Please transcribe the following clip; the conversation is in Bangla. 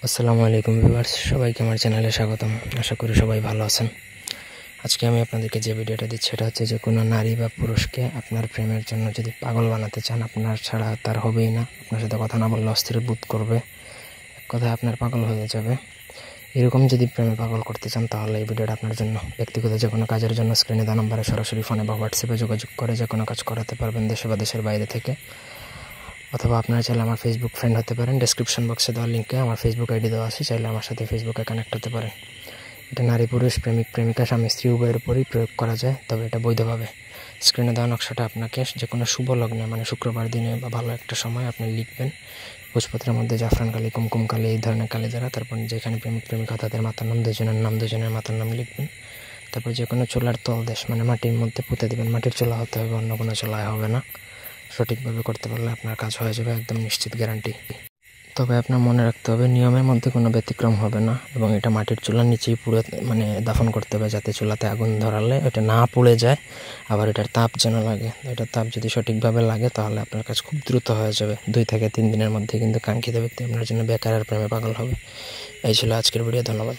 আসসালামু আলাইকুম ভিউয়ার্স, সবাইকে আমার চ্যানেলে স্বাগতম। আশা করি সবাই ভালো আছেন। আজকে আমি আপনাদেরকে যে ভিডিওটা দিচ্ছি সেটা হচ্ছে যে কোনো নারী বা পুরুষকে আপনার প্রেমের জন্য যদি পাগল বানাতে চান, আপনার ছাড়া তার হবেই না, আপনার সাথে কথা না বললে অস্থির বোধ করবে, এক কথায় আপনার পাগল হয়ে যাবে। এরকম যদি প্রেমে পাগল করতে চান তাহলে এই ভিডিওটা আপনার জন্য। ব্যক্তিগত যে কোনো কাজের জন্য স্ক্রিনে দেওয়া নম্বরে সরাসরি ফোনে বা হোয়াটসঅ্যাপে যোগাযোগ করে যে কোনো কাজ করাতে পারবেন, দেশে বা দেশের বাইরে থেকে। অথবা আপনারা চাইলে আমার ফেসবুক ফ্রেন্ড হতে পারেন। ডেসক্রিপশন বক্সে দেওয়া লিঙ্কে আমার ফেসবুক আইডি দেওয়া আছে, চাইলে আমার সাথে ফেসবুকে কানেক্ট হতে পারেন। এটা নারী পুরুষ, প্রেমিক প্রেমিকা, স্বামী স্ত্রী উভয়ের উপরই প্রয়োগ করা যায়, তবে এটা বৈধভাবে। স্ক্রিনে দেওয়া নকশাটা আপনাকে যে কোনো শুভ লগ্নে, মানে শুক্রবার দিনে বা ভালো একটা সময় আপনি লিখবেন। ভোজপত্রের মধ্যে জাফরান কালি, কুমকুম কালি, এই ধরনের কালি দ্বারা, তারপর যেখানে প্রেমিক প্রেমিকা তাদের মাতার নাম, দুজনের মাতার নাম লিখবেন। তারপর যে কোনো চুলার তলদেশ মানে মাটির মধ্যে পুঁতে দেবেন। মাটির চুলা হতে হবে, অন্য কোনো চুলায় হবে না। সঠিকভাবে করতে পারলে আপনার কাজ হয়ে যাবে, একদম নিশ্চিত, গ্যারান্টি। তবে আপনার মনে রাখতে হবে নিয়মের মধ্যে কোনো ব্যতিক্রম হবে না, এবং এটা মাটির চুলার নিচেই পুরো মানে দাফন করতে হবে, যাতে চুলাতে আগুন ধরালে এটা না পুড়ে যায়। আবার এটার তাপ যেন লাগে, এটার তাপ যদি সঠিকভাবে লাগে তাহলে আপনার কাজ খুব দ্রুত হয়ে যাবে। 2 থেকে 3 দিনের মধ্যে কিন্তু কাঙ্ক্ষিত ব্যক্তি আপনার জন্য বেকার আর প্রেমে পাগল হবে। এই ছিল আজকের ভিডিও। ধন্যবাদ।